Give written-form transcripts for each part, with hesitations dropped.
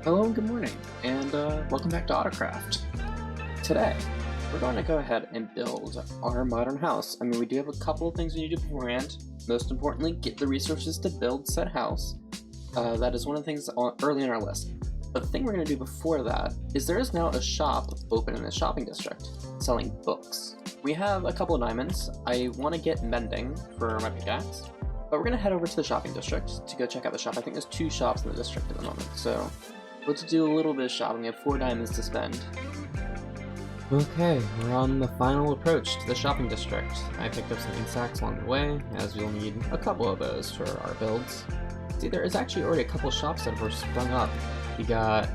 Hello and good morning, and welcome back to Autocraft. Today, we're going to go ahead and build our modern house. I mean, we do have a couple of things we need to do beforehand. Most importantly, get the resources to build said house. That is one of the things early in our list. But the thing we're going to do before that is there is now a shop open in the shopping district selling books. We have a couple of diamonds. I want to get mending for my pickaxe, but we're going to head over to the shopping district to go check out the shop. I think there's 2 shops in the district at the moment, so let's do a little bit of shopping. We have 4 diamonds to spend. Okay, we're on the final approach to the shopping district. I picked up some ink sacks along the way, as we'll need a couple of those for our builds. See, there is actually already a couple shops that have sprung up. We got...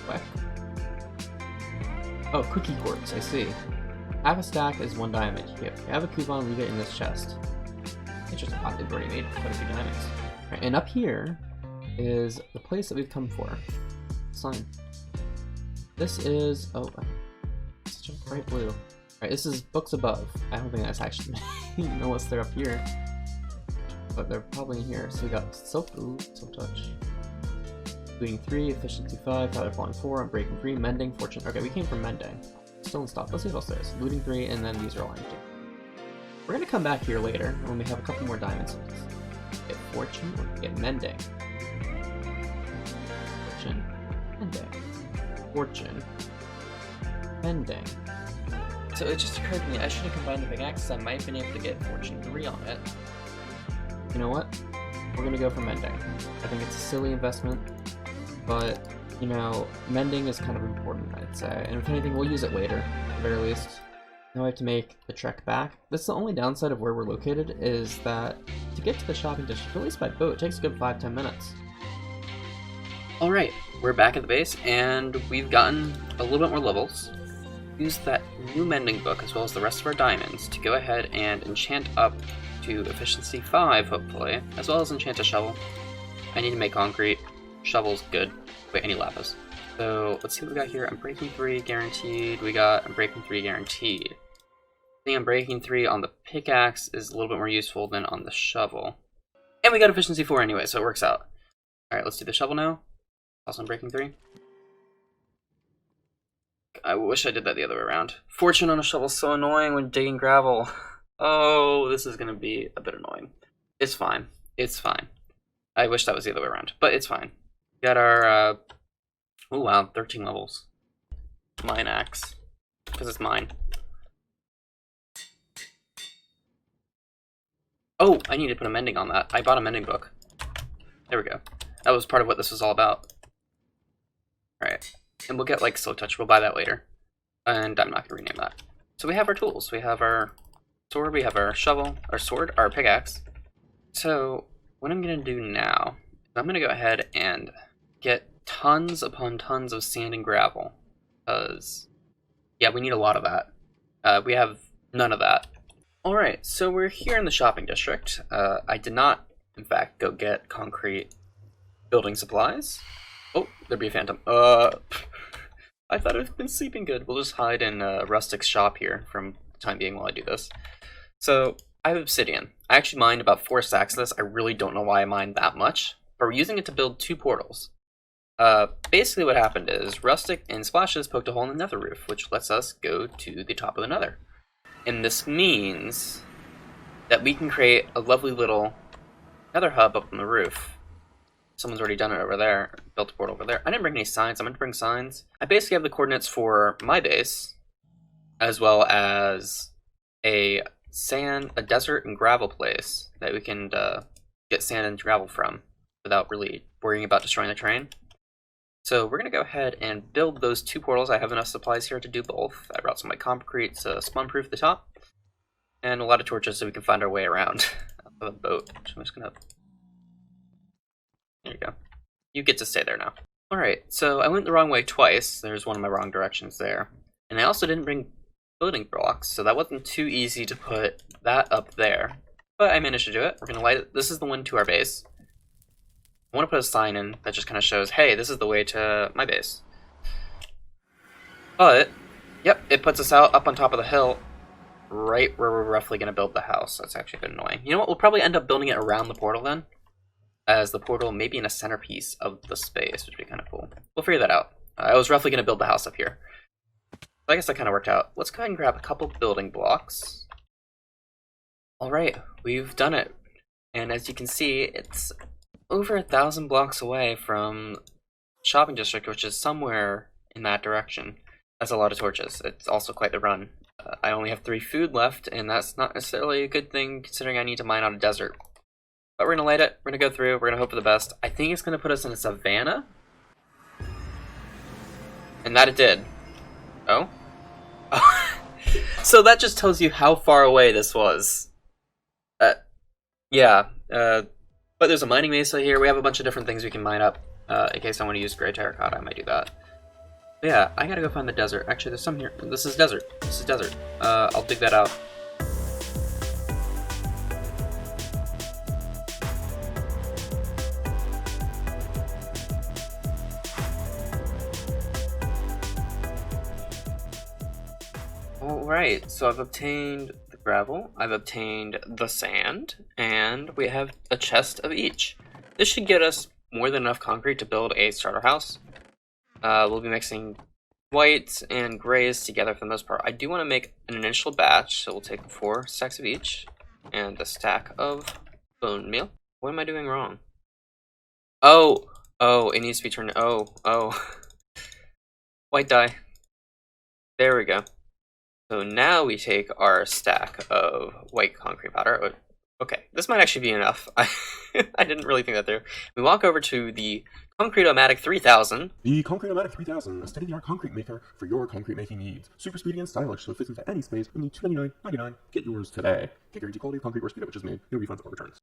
what? Oh, cookie quartz, I see. Half a stack is 1 diamond. Yep, we have a coupon, leave it in this chest. Interesting, they've already made quite a few diamonds. Right, and up here is the place that we've come for. Sign. This is... oh, such a bright blue. Alright, this is books above. I don't think that's actually unless they're up here. But they're probably in here. So we got silk touch. Looting 3, efficiency 5, powder falling 4, unbreaking 3, mending, fortune. Okay, we came from mending. Still in stock. Let's see what else there is. Looting 3, and then these are all empty. We're gonna come back here later when we have a couple more diamonds. Get fortune or get mending. Fortune, mending. Fortune, mending. So it just occurred to me I should have combined the pickaxe. I might have been able to get fortune 3 on it. You know what? We're gonna go for mending. I think it's a silly investment, but you know, mending is kind of important, I'd say. And if anything, we'll use it later, at the very least. Now I have to make the trek back. That's the only downside of where we're located, is that to get to the shopping district, at least by boat, it takes a good 5-10 minutes. Alright, we're back at the base, and we've gotten a little bit more levels. Use that new mending book, as well as the rest of our diamonds, to go ahead and enchant up to efficiency 5, hopefully, as well as enchant a shovel. I need to make concrete. Shovel's good. Wait, I need lapis. So, let's see what we got here. Unbreaking 3 guaranteed. We got Unbreaking 3 guaranteed. I think Unbreaking 3 on the pickaxe is a little bit more useful than on the shovel. And we got efficiency 4 anyway, so it works out. Alright, let's do the shovel now. Also Unbreaking 3. I wish I did that the other way around. Fortune on a shovel is so annoying when digging gravel. Oh, this is going to be a bit annoying. It's fine. It's fine. I wish that was the other way around, but it's fine. We got our, oh wow, 13 levels. Mine axe, because it's mine. Oh, I need to put a mending on that. I bought a mending book. There we go. That was part of what this was all about. Alright, and we'll get like slow touch, we'll buy that later. And I'm not going to rename that. So we have our tools. We have our sword, we have our shovel, our sword, our pickaxe. So what I'm going to do now is I'm going to go ahead and get tons upon tons of sand and gravel. Because, yeah, we need a lot of that. We have none of that. Alright, so we're here in the shopping district. I did not, in fact, go get concrete building supplies. Oh, there'd be a phantom. I thought I'd been sleeping good. We'll just hide in Rustic's shop here from the time being while I do this. So, I have obsidian. I actually mined about 4 stacks of this. I really don't know why I mined that much. But we're using it to build 2 portals. Basically what happened is Rustic and Splashes poked a hole in the nether roof, which lets us go to the top of the nether. And this means that we can create a lovely little nether hub up on the roof. Someone's already done it over there, built a portal over there. I didn't bring any signs. I meant to bring signs. I basically have the coordinates for my base, as well as a desert and gravel place that we can get sand and gravel from without really worrying about destroying the terrain. So we're going to go ahead and build those 2 portals. I have enough supplies here to do both. I brought some of my concrete to spawn-proof the top, and a lot of torches so we can find our way around the boat. So I'm just going to... there you go. You get to stay there now. Alright, so I went the wrong way twice. There's one of my wrong directions there. And I also didn't bring building blocks, so that wasn't too easy to put that up there. But I managed to do it. We're going to light it. This is the one to our base. I want to put a sign in that just kind of shows, hey, this is the way to my base. But, yep, it puts us out up on top of the hill, right where we're roughly going to build the house. That's actually a bit annoying. You know what? We'll probably end up building it around the portal then. as the portal may be in a centerpiece of the space, which would be kind of cool. We'll figure that out. I was roughly going to build the house up here. So I guess that kind of worked out. Let's go ahead and grab a couple building blocks. Alright, we've done it. And as you can see, it's over 1,000 blocks away from shopping district, which is somewhere in that direction. That's a lot of torches. It's also quite the run. I only have 3 food left, and that's not necessarily a good thing considering I need to mine on a desert. But we're gonna light it, we're gonna go through, we're gonna hope for the best. I think it's gonna put us in a savanna. And that it did. Oh? So that just tells you how far away this was. Yeah. But there's a mining mesa here. We have a bunch of different things we can mine up. In case I want to use gray terracotta, I might do that. But yeah, I gotta go find the desert. Actually, there's some here. This is desert. This is desert. I'll dig that out. Alright, so I've obtained the gravel, I've obtained the sand, and we have a chest of each. This should get us more than enough concrete to build a starter house. We'll be mixing whites and grays together for the most part. I do want to make an initial batch, so we'll take 4 stacks of each, and a stack of bone meal. What am I doing wrong? Oh, it needs to be turned, oh. White dye. There we go. So now we take our stack of white concrete powder. Okay, this might actually be enough. I didn't really think that through. We walk over to the Concrete-O-Matic 3000. The Concrete-O-Matic 3000, a state-of-the-art concrete maker for your concrete making needs. Super speedy and stylish, so it fits into any space. Only $299.99. Get yours today. Get guaranteed quality of concrete or speed up which is made. No refunds or returns.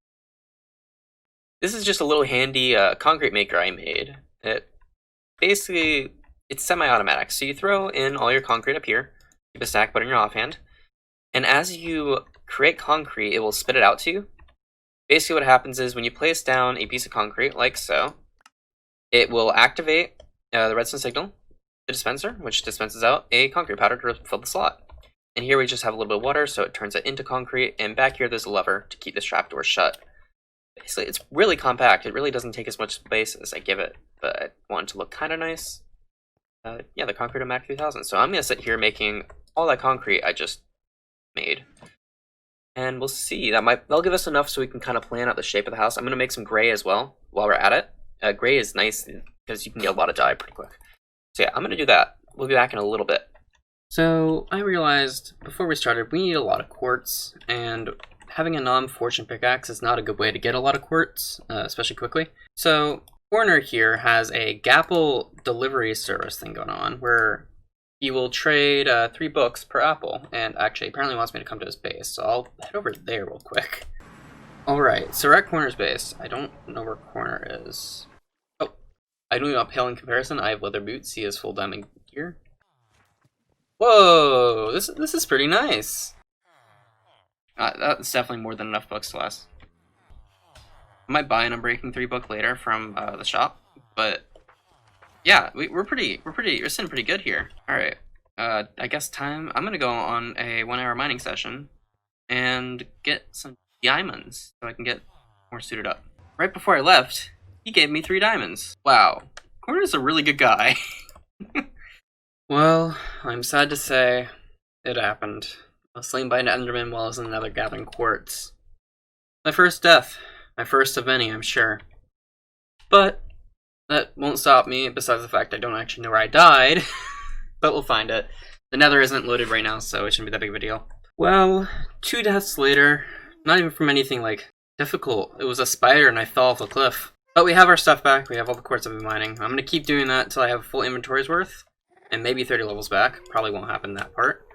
This is just a little handy concrete maker I made. Basically, it's semi-automatic. So you throw in all your concrete up here. Keep a stack, put it in your offhand, and as you create concrete, it will spit it out to you. Basically what happens is when you place down a piece of concrete, like so, it will activate the redstone signal, the dispenser, which dispenses out a concrete powder to fill the slot. And here we just have a little bit of water, so it turns it into concrete, and back here there's a lever to keep this trapdoor shut. Basically, it's really compact. It really doesn't take as much space as I give it, but I want it to look kind of nice. Yeah, the Concrete-O-Matic 3000. So I'm going to sit here making all that concrete I just made. And we'll see. That'll give us enough so we can kind of plan out the shape of the house. I'm going to make some gray as well while we're at it. Gray is nice because you can get a lot of dye pretty quick. So yeah, I'm going to do that. We'll be back in a little bit. So I realized before we started we need a lot of quartz, and having a non-fortune pickaxe is not a good way to get a lot of quartz, especially quickly. So Corner here has a Gapple delivery service thing going on where he will trade 3 books per apple, and actually apparently wants me to come to his base, so I'll head over there real quick. Alright, so we're at Corner's base. I don't know where Corner is. Oh, I do uphill in comparison. I have leather boots, he has full diamond gear. Whoa, this is pretty nice. That's definitely more than enough books to last. I might buy an Unbreaking 3 book later from the shop, but yeah, we're sitting pretty good here. All right, I guess I'm gonna go on a 1-hour mining session and get some diamonds so I can get more suited up. Right before I left, he gave me 3 diamonds. Wow, Corner's a really good guy. Well, I'm sad to say it happened. I was slain by an Enderman while I was in another gathering quartz. My first death. My first of many, I'm sure. But that won't stop me, besides the fact I don't actually know where I died. But we'll find it. The nether isn't loaded right now, so it shouldn't be that big of a deal. Well, 2 deaths later, not even from anything, like, difficult. It was a spider and I fell off a cliff. But we have our stuff back, we have all the quartz I've been mining. I'm gonna keep doing that until I have full inventory's worth. And maybe 30 levels back. Probably won't happen in that part.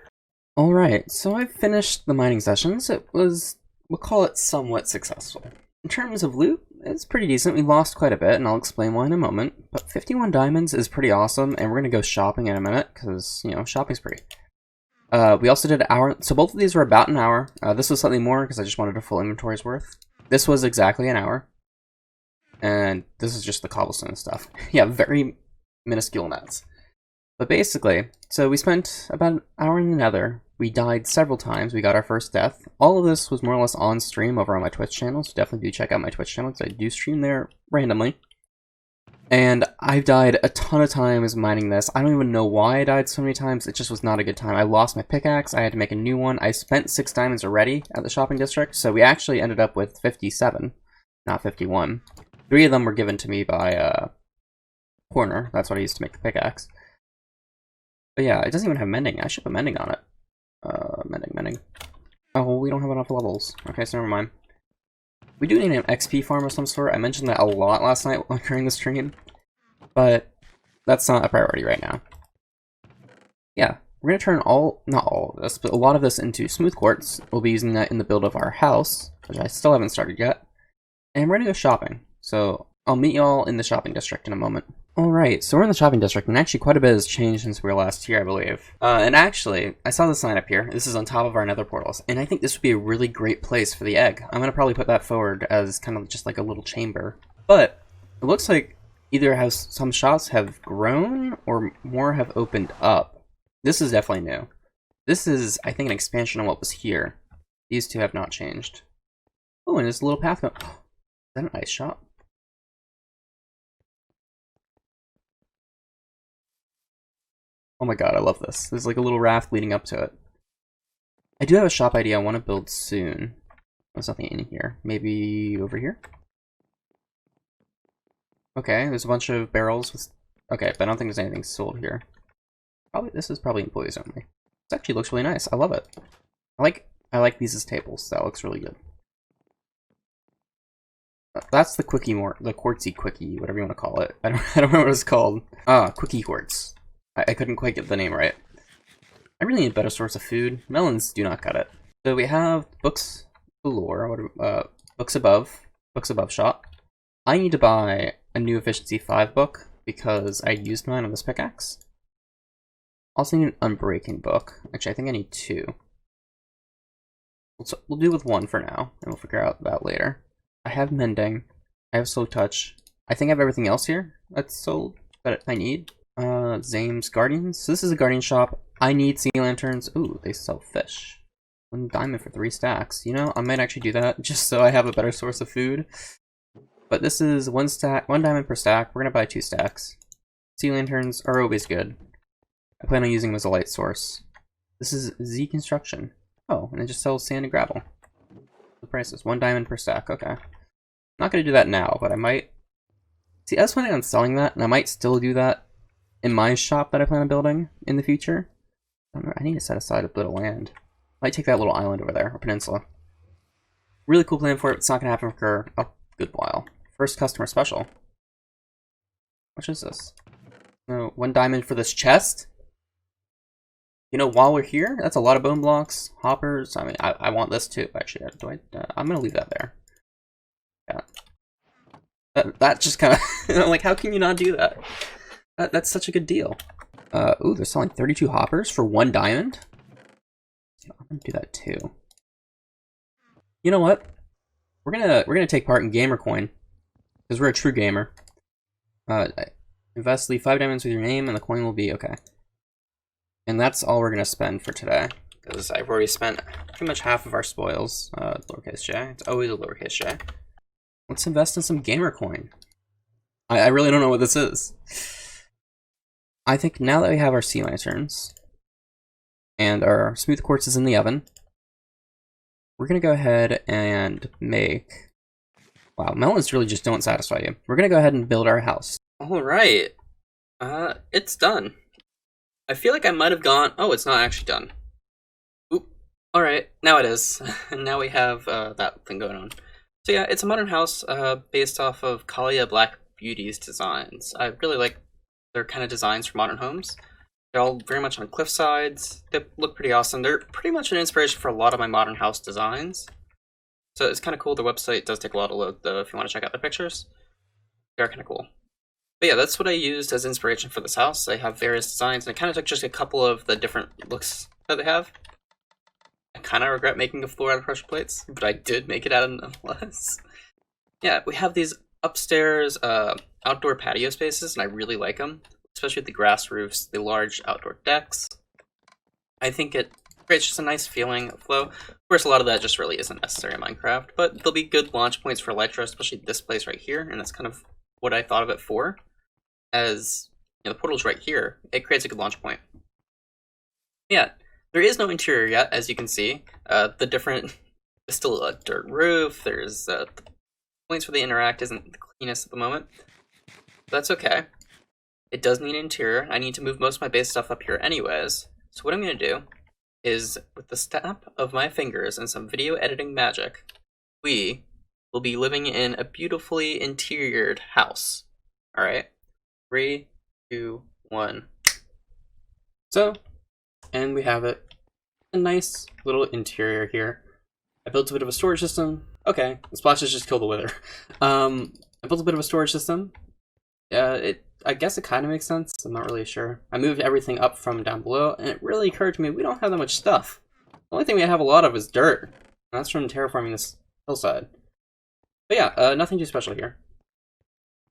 Alright, so I've finished the mining sessions. It was, we'll call it somewhat successful. In terms of loot, it's pretty decent. We lost quite a bit, and I'll explain why in a moment. But 51 diamonds is pretty awesome, and we're going to go shopping in a minute, because, you know, shopping's free. We also did an hour, so both of these were about an hour. This was slightly more, because I just wanted a full inventory's worth. This was exactly an hour. And this is just the cobblestone stuff. Yeah, very minuscule amounts. But basically, so we spent about an hour in the nether, We died several times. We got our first death. All of this was more or less on stream over on my Twitch channel, so definitely do check out my Twitch channel because I do stream there randomly. And I've died a ton of times mining this. I don't even know why I died so many times. It just was not a good time. I lost my pickaxe. I had to make a new one. I spent 6 diamonds already at the shopping district, so we actually ended up with 57, not 51. 3 of them were given to me by Corner. That's what I used to make the pickaxe. But yeah, it doesn't even have mending. I should put mending on it. Mending. Oh, well, we don't have enough levels. Okay, so never mind. We do need an XP farm of some sort. I mentioned that a lot last night during the stream, but that's not a priority right now. Yeah, we're gonna turn not all of this, but a lot of this into smooth quartz. We'll be using that in the build of our house, which I still haven't started yet. And we're gonna go shopping. So I'll meet y'all in the shopping district in a moment. Alright, so we're in the shopping district, and actually quite a bit has changed since we were last here, I believe. And actually, I saw the sign up here. This is on top of our nether portals, and I think this would be a really great place for the egg. I'm going to probably put that forward as kind of just like a little chamber. But it looks like either some shops have grown, or more have opened up. This is definitely new. This is, I think, an expansion on what was here. These two have not changed. Oh, and there's a little path going. Is that an ice shop? Oh my god, I love this. There's like a little raft leading up to it. I do have a shop idea I want to build soon. There's nothing in here. Maybe over here? Okay, there's a bunch of barrels with... Okay, but I don't think there's anything sold here. This is probably employees only. This actually looks really nice. I love it. I like these as tables. That looks really good. That's the the quartzy quickie, whatever you want to call it. I don't know what it's called. Quickie quartz. I couldn't quite get the name right. I really need a better source of food. Melons do not cut it. So we have books galore. Books above shop. I need to buy a new efficiency 5 book because I used mine on this pickaxe. Also need an unbreaking book. Actually, I think I need 2. We'll do with 1 for now, and we'll figure out that later. I have mending. I have slow touch. I think I have everything else here that's sold that I need. Zame's Guardians. So this is a guardian shop. I need sea lanterns. Ooh, they sell fish. 1 diamond for 3 stacks. You know, I might actually do that just so I have a better source of food. But this is 1 diamond per stack. We're gonna buy 2 stacks. Sea lanterns are always good. I plan on using them as a light source. This is Z Construction. Oh, and it just sells sand and gravel. The price is 1 diamond per stack. Okay. Not gonna do that now, but I might. See, I was planning on selling that, and I might still do that in my shop that I plan on building in the future. I need to set aside a bit of land. Might take that little island over there, or peninsula. Really cool plan for it. It's not gonna happen for a good while. First customer special. What is this? No, 1 diamond for this chest? You know, while we're here, that's a lot of bone blocks, hoppers. I mean, I want this too, actually. I'm gonna leave that there. Yeah. That just kind of, I'm like, how can you not do that? That's such a good deal. Ooh, they're selling 32 hoppers for 1 diamond? Yeah, I'm gonna do that too. You know what? We're gonna take part in Gamer Coin. Because we're a true gamer. Invest, leave 5 diamonds with your name, and the coin will be okay. And that's all we're gonna spend for today. Because I've already spent pretty much half of our spoils. Lowercase j. It's always a lowercase j. Let's invest in some Gamer Coin. I really don't know what this is. I think now that we have our sea lanterns and our smooth quartz is in the oven, we're gonna go ahead and make. Wow, melons really just don't satisfy you. We're gonna go ahead and build our house. All right, it's done. I feel like I might have gone. Oh, it's not actually done. Oop. All right, now it is. And now we have that thing going on. So yeah, it's a modern house based off of Kalia Black Beauty's designs. I really like their kind of designs for modern homes. They're all very much on cliff sides. They look pretty awesome. They're pretty much an inspiration for a lot of my modern house designs. So it's kind of cool. The website does take a lot of load, though, if you want to check out the pictures. They're kind of cool. But yeah, that's what I used as inspiration for this house. They have various designs, and I kind of took just a couple of the different looks that they have. I kind of regret making a floor out of pressure plates, but I did make it out of nonetheless. Yeah, we have these upstairs outdoor patio spaces, and I really like them, especially with the grass roofs, the large outdoor decks. I think it creates just a nice feeling of flow. Of course, a lot of that just really isn't necessary in Minecraft, but there'll be good launch points for Elytra, especially this place right here, and that's kind of what I thought of it for. As you know, the portal's right here, it creates a good launch point. Yeah, there is no interior yet, as you can see. There's still a dirt roof, there's the points where they interact isn't the cleanest at the moment. That's okay. It does need an interior. I need to move most of my base stuff up here anyways. So what I'm going to do is, with the snap of my fingers and some video editing magic, we will be living in a beautifully interiored house. Alright? 3, 2, 1. So, and we have it. A nice little interior here. I built a bit of a storage system. Okay, the splashes just killed the wither. I built a bit of a storage system. I guess it kind of makes sense. I'm not really sure. I moved everything up from down below, and it really occurred to me we don't have that much stuff. The only thing we have a lot of is dirt. And that's from terraforming this hillside. But yeah, nothing too special here.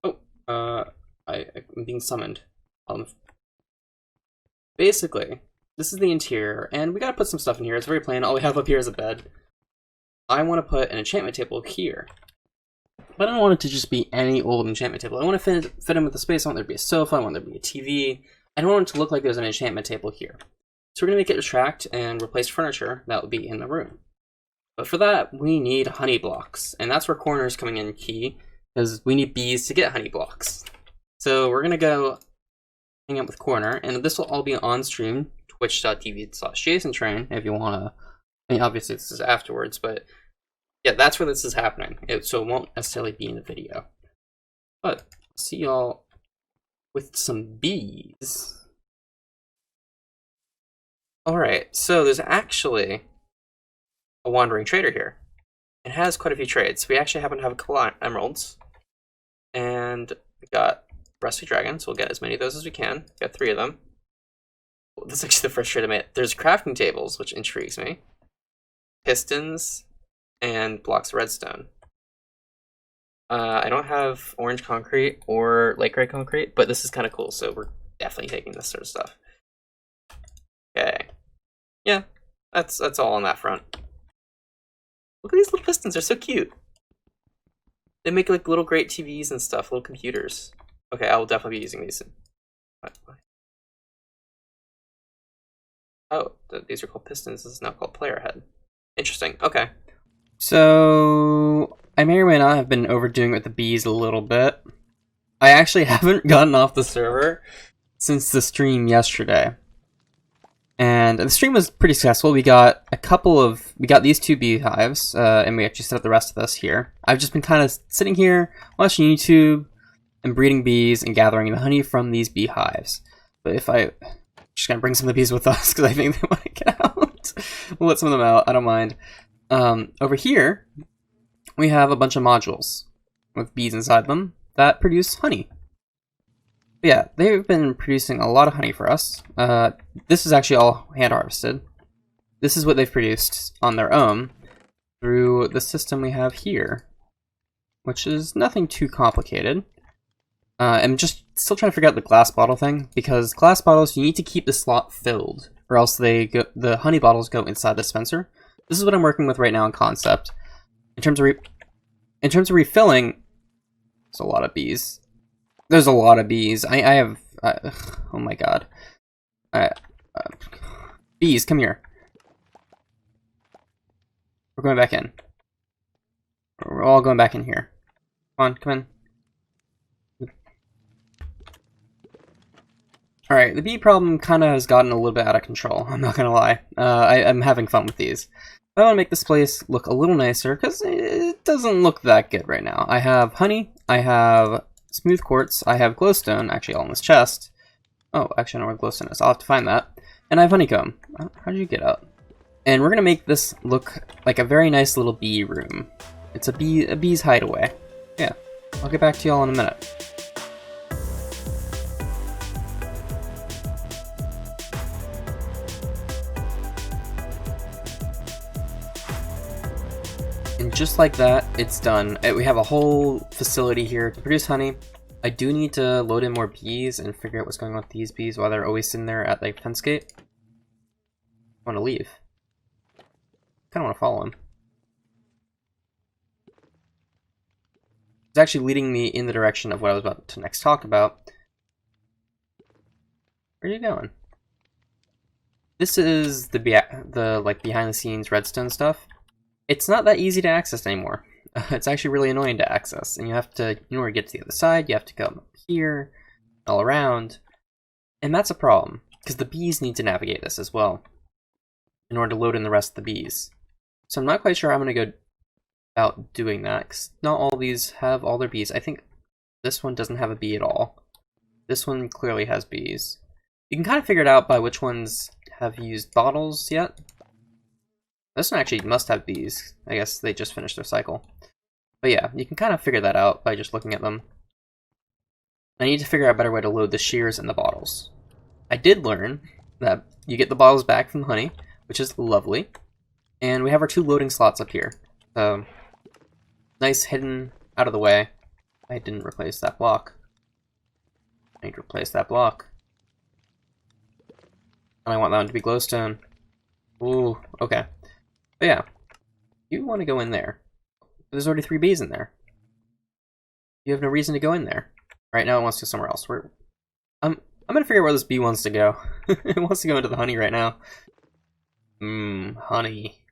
Oh, I'm being summoned. Basically, this is the interior, and we gotta put some stuff in here. It's very plain. All we have up here is a bed. I want to put an enchantment table here. But I don't want it to just be any old enchantment table. I want to fit in with the space. I want there to be a sofa. I want there to be a TV. I don't want it to look like there's an enchantment table here. So we're going to make it retract and replace furniture that will be in the room. But for that, we need honey blocks. And that's where corner is coming in key, because we need bees to get honey blocks. So we're going to go hang out with corner, and this will all be on stream, twitch.tv/JasonTrain, if you want to. I mean, obviously this is afterwards, but yeah, that's where this is happening. So it won't necessarily be in the video. But see y'all with some bees. Alright, so there's actually a wandering trader here. It has quite a few trades. We actually happen to have a couple emeralds. And we got rusty dragon, so we'll get as many of those as we can. Got 3 of them. Well, that's actually the first trade I made. There's crafting tables, which intrigues me. Pistons, and blocks of redstone. I don't have orange concrete or light gray concrete, but this is kind of cool, so we're definitely taking this sort of stuff. Okay. Yeah, that's all on that front. Look at these little pistons, they're so cute. They make like little great TVs and stuff, little computers. Okay, I will definitely be using these. Oh, these are called pistons. This is now called player head. Interesting, okay. So, I may or may not have been overdoing with the bees a little bit. I actually haven't gotten off the server since the stream yesterday. And the stream was pretty successful. We got these 2 beehives, and we actually set up the rest of this here. I've just been kind of sitting here, watching YouTube, and breeding bees, and gathering the honey from these beehives. But if I'm just gonna bring some of the bees with us, because I think they want to get out. We'll let some of them out, I don't mind. Over here, we have a bunch of modules with bees inside them that produce honey. But yeah, they've been producing a lot of honey for us. This is actually all hand harvested. This is what they've produced on their own through the system we have here, which is nothing too complicated. I'm just still trying to figure out the glass bottle thing, because glass bottles, you need to keep the slot filled, or else the honey bottles go inside the dispenser. This is what I'm working with right now in concept. In terms of refilling, there's a lot of bees. There's a lot of bees. I have oh my god. Bees, come here. We're going back in. We're all going back in here. Come on, come in. Alright, the bee problem kind of has gotten a little bit out of control, I'm not gonna lie. I'm having fun with these. I want to make this place look a little nicer, because it doesn't look that good right now. I have honey, I have smooth quartz, I have glowstone, actually all in this chest. Oh, actually I don't know where glowstone is, I'll have to find that. And I have honeycomb. How did you get out? And we're gonna make this look like a very nice little bee room. It's a bee's hideaway. Yeah, I'll get back to y'all in a minute. And just like that, it's done. We have a whole facility here to produce honey. I do need to load in more bees and figure out what's going on with these bees while they're always sitting there at the fence gate. I want to leave. kind of want to follow him. It's actually leading me in the direction of what I was about to next talk about. Where are you going? This is the like behind the scenes redstone stuff. It's not that easy to access anymore. It's actually really annoying to access, and you have to, in order to get to the other side, you have to come up here, all around, and that's a problem because the bees need to navigate this as well in order to load in the rest of the bees. So I'm not quite sure how I'm going to go about doing that, because not all these have all their bees. I think this one doesn't have a bee at all. This one clearly has bees. You can kind of figure it out by which ones have used bottles yet. This one actually must have bees. I guess they just finished their cycle. But yeah, you can kind of figure that out by just looking at them. I need to figure out a better way to load the shears in the bottles. I did learn that you get the bottles back from the honey, which is lovely. And we have our 2 loading slots up here. So, nice hidden out of the way. I didn't replace that block. I need to replace that block. And I want that one to be glowstone. Ooh, okay. But yeah, you want to go in there. There's already 3 bees in there. You have no reason to go in there. Right now it wants to go somewhere else. I'm gonna figure out where this bee wants to go. It wants to go into the honey right now. Honey.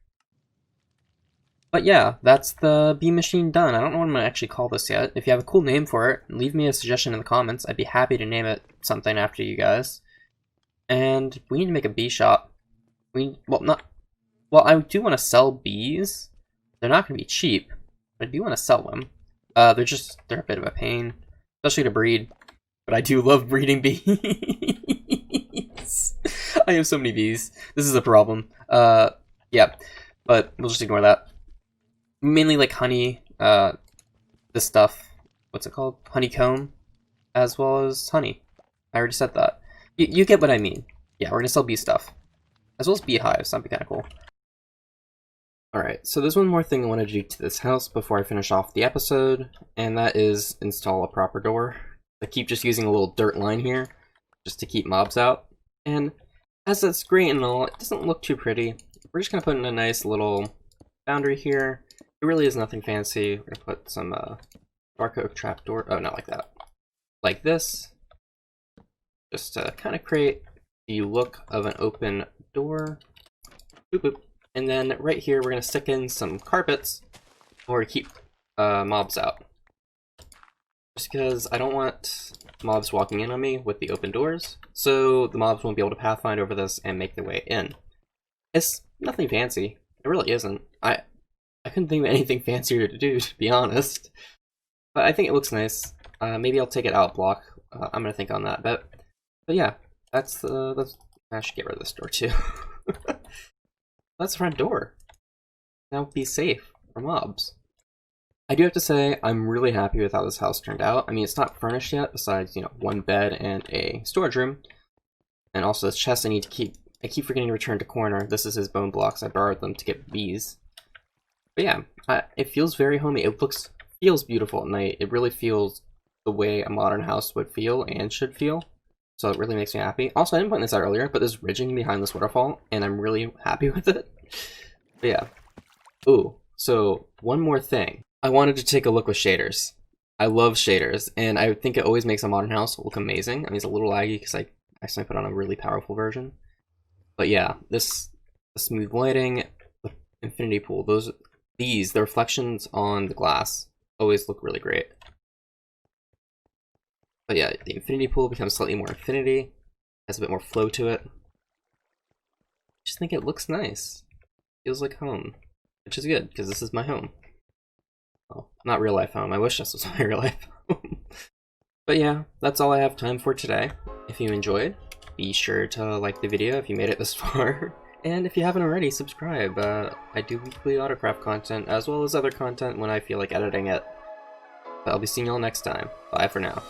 But yeah, that's the bee machine done. I don't know what I'm gonna actually call this yet. If you have a cool name for it, leave me a suggestion in the comments. I'd be happy to name it something after you guys. And we need to make a bee shop. Well, I do want to sell bees. They're not going to be cheap, but I do want to sell them. They're a bit of a pain, especially to breed. But I do love breeding bees. I have so many bees. This is a problem. Yeah, but we'll just ignore that. Mainly like honey, this stuff. What's it called? Honeycomb, as well as honey. I already said that. You get what I mean. Yeah, we're gonna sell bee stuff. As well as beehives, that'd be kind of cool. Alright, so there's one more thing I want to do to this house before I finish off the episode, and that is install a proper door. I keep just using a little dirt line here, just to keep mobs out. And as that's great and all, it doesn't look too pretty. We're just going to put in a nice little boundary here. It really is nothing fancy. We're going to put some dark oak trapdoor. Oh, not like that. Like this. Just to kind of create the look of an open door. Boop, boop. And then right here, we're going to stick in some carpets in order to keep mobs out. Just because I don't want mobs walking in on me with the open doors, so the mobs won't be able to pathfind over this and make their way in. It's nothing fancy. It really isn't. I couldn't think of anything fancier to do, to be honest. But I think it looks nice. Maybe I'll take it out block. I'm going to think on that. But yeah, I should get rid of this door too. That's the front door. Now be safe from mobs. I do have to say, I'm really happy with how this house turned out. I mean, it's not furnished yet, besides, 1 bed and a storage room. And also this chest I keep forgetting to return to Corner. This is his bone blocks. I borrowed them to get bees. But yeah, it feels very homey. It feels beautiful at night. It really feels the way a modern house would feel and should feel. So it really makes me happy. Also, I didn't point this out earlier, but there's ridging behind this waterfall, and I'm really happy with it. But yeah. Ooh, so one more thing. I wanted to take a look with shaders. I love shaders, and I think it always makes a modern house look amazing. I mean, it's a little laggy because I accidentally put on a really powerful version. But yeah, the smooth lighting, the infinity pool, the reflections on the glass always look really great. But yeah, the infinity pool becomes slightly more infinity, has a bit more flow to it. I just think it looks nice. Feels like home, which is good, because this is my home. Well, not real life home. I wish this was my real life home. But yeah, that's all I have time for today. If you enjoyed, be sure to like the video if you made it this far. And if you haven't already, subscribe. I do weekly Autocraft content, as well as other content when I feel like editing it. But I'll be seeing y'all next time. Bye for now.